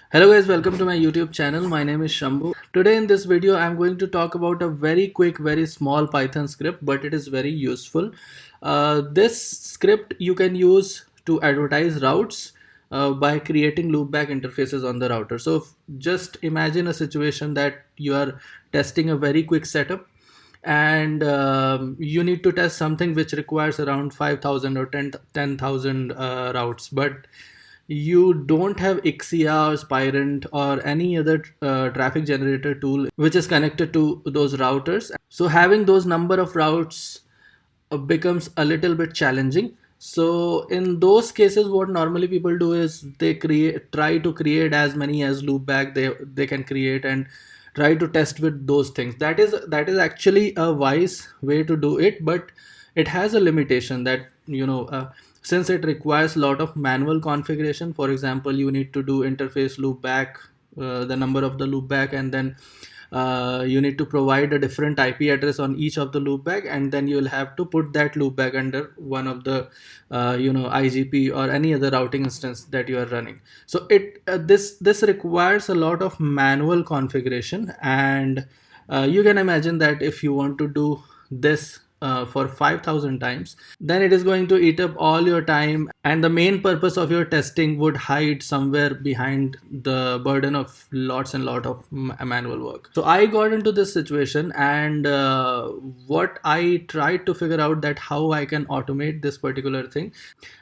Hello guys, welcome to my YouTube channel. My name is Shambhu. Today in this video, I'm going to talk about a very quick, very small Python script, but it is very useful. This script you can use to advertise routes by creating loopback interfaces on the router. So just imagine a situation that you are testing a very quick setup and you need to test something which requires around 5,000 or 10,000 routes, but you don't have Ixia or Spirent or any other traffic generator tool which is connected to those routers. So having those number of routes becomes a little bit challenging. So in those cases, what normally people do is they try to create as many as loopback they can create and try to test with those things. That is actually a wise way to do it, but it has a limitation that since it requires a lot of manual configuration. For example, you need to do interface loopback, the number of the loopback, and then you need to provide a different IP address on each of the loopback, and then you'll have to put that loopback under one of the IGP or any other routing instance that you are running. So this requires a lot of manual configuration, and you can imagine that if you want to do this for 5,000 times, then it is going to eat up all your time, and the main purpose of your testing would hide somewhere behind the burden of lots and lot of manual work. So I got into this situation, and what I tried to figure out that how I can automate this particular thing.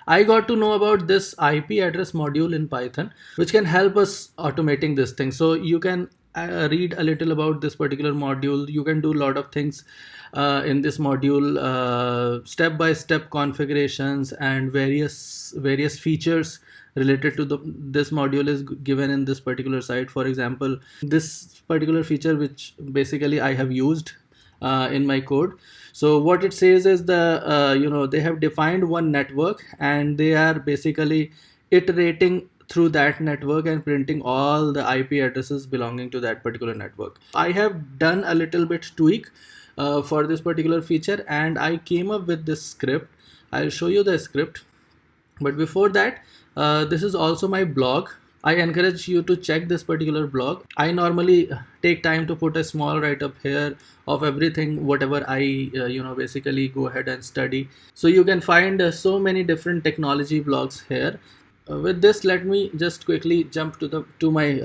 I got to know about this IP address module in Python, which can help us automating this thing. So you can read a little about this particular module. You can do a lot of things in this module, step-by-step configurations and various features related to this module is given in this particular site. For example, this particular feature which basically I have used in my code. So what it says is they have defined one network, and they are basically iterating through that network and printing all the IP addresses belonging to that particular network. I have done a little bit tweak for this particular feature, and I came up with this script. I'll show you the script, but before that, this is also my blog. I encourage you to check this particular blog. I normally take time to put a small write-up here of everything, whatever I basically go ahead and study. So you can find so many different technology blogs here. With this, let me just quickly jump to my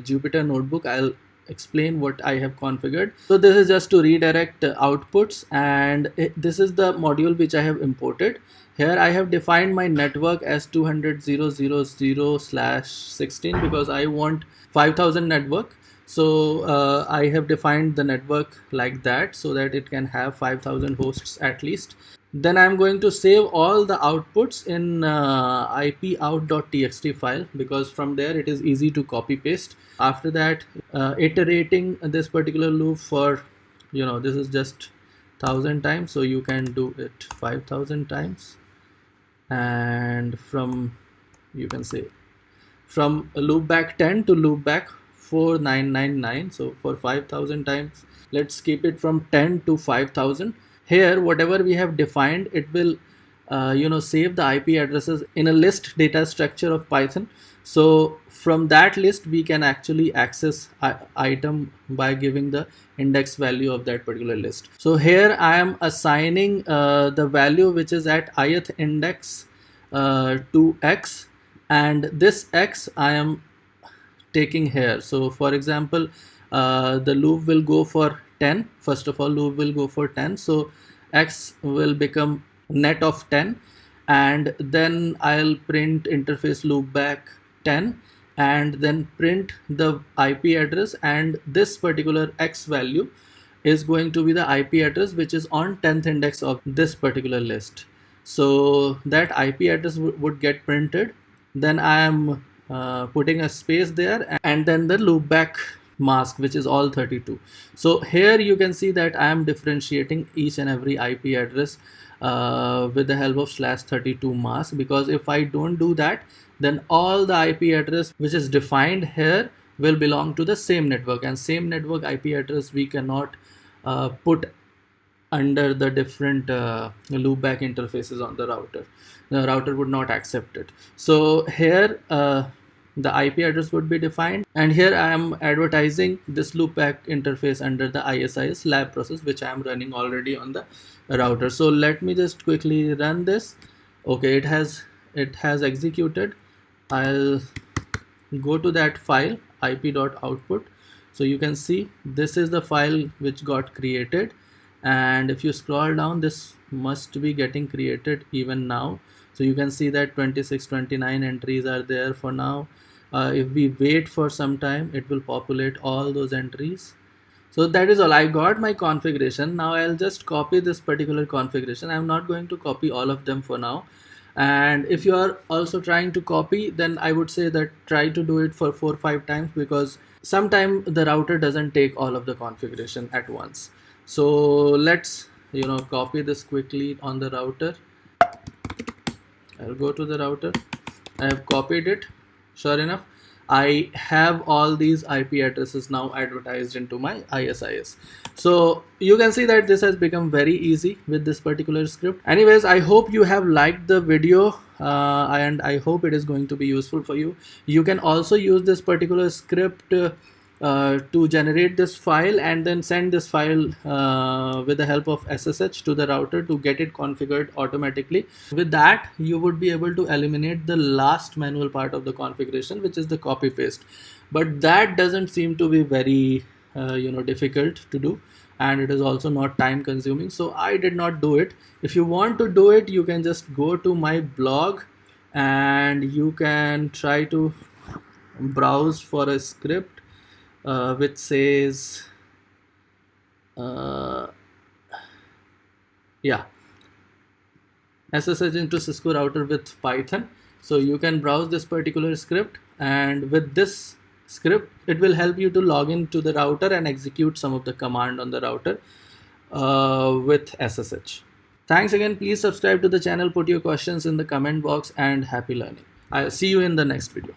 Jupyter notebook. I'll explain what I have configured. So this is just to redirect outputs, and this is the module which I have imported. Here I have defined my network as 200.0.0/16 because I want 5,000 network. So I have defined the network like that so that it can have 5,000 hosts at least. Then I'm going to save all the outputs in ipout.txt file, because from there it is easy to copy paste. After that, iterating this particular loop for this is just 1,000 times, so you can do it 5,000 times, and you can say from loopback 10 to loopback 4999. So for 5,000 times, let's keep it from 10 to 5,000. Here, whatever we have defined, it will save the IP addresses in a list data structure of Python. So from that list, we can actually access item by giving the index value of that particular list. So here I am assigning the value which is at ith index to x, and this x I am taking here. So for example, the loop will go for 10. First of all, loop will go for 10. So x will become net of 10, and then I'll print interface loopback 10, and then print the IP address, and this particular x value is going to be the IP address which is on 10th index of this particular list. So that IP address would get printed. Then I am putting a space there, and then the loopback mask, which is all 32. So here you can see that I am differentiating each and every IP address with the help of /32 mask, because if I don't do that, then all the IP address which is defined here will belong to the same network, and same network IP address we cannot put under the different loopback interfaces on the router. The router would not accept it. So here the IP address would be defined, and here I am advertising this loopback interface under the ISIS lab process, which I am running already on the router. So let me just quickly run this. Okay, it has executed. I'll go to that file ip.output. So you can see this is the file which got created, and if you scroll down, this must be getting created even now. So you can see that 26, 29 entries are there for now. If we wait for some time, it will populate all those entries. So that is all. I got my configuration. Now I'll just copy this particular configuration. I'm not going to copy all of them for now. And if you are also trying to copy, then I would say that try to do it for 4 or 5 times, because sometimes the router doesn't take all of the configuration at once. So let's copy this quickly on the router. I'll go to the router. I have copied it. Sure enough, I have all these IP addresses now advertised into my ISIS. So you can see that this has become very easy with this particular script. Anyways, I hope you have liked the video, and I hope it is going to be useful for you. You can also use this particular script to generate this file and then send this file with the help of SSH to the router to get it configured automatically. With that, you would be able to eliminate the last manual part of the configuration, which is the copy paste. But that doesn't seem to be very difficult to do, and it is also not time consuming, so I did not do it. If you want to do it, you can just go to my blog and you can try to browse for a script which says SSH into Cisco router with Python. So you can browse this particular script, and with this script it will help you to log in to the router and execute some of the command on the router with SSH. Thanks again. Please subscribe to the channel, put your questions in the comment box, and happy learning. I'll see you in the next video.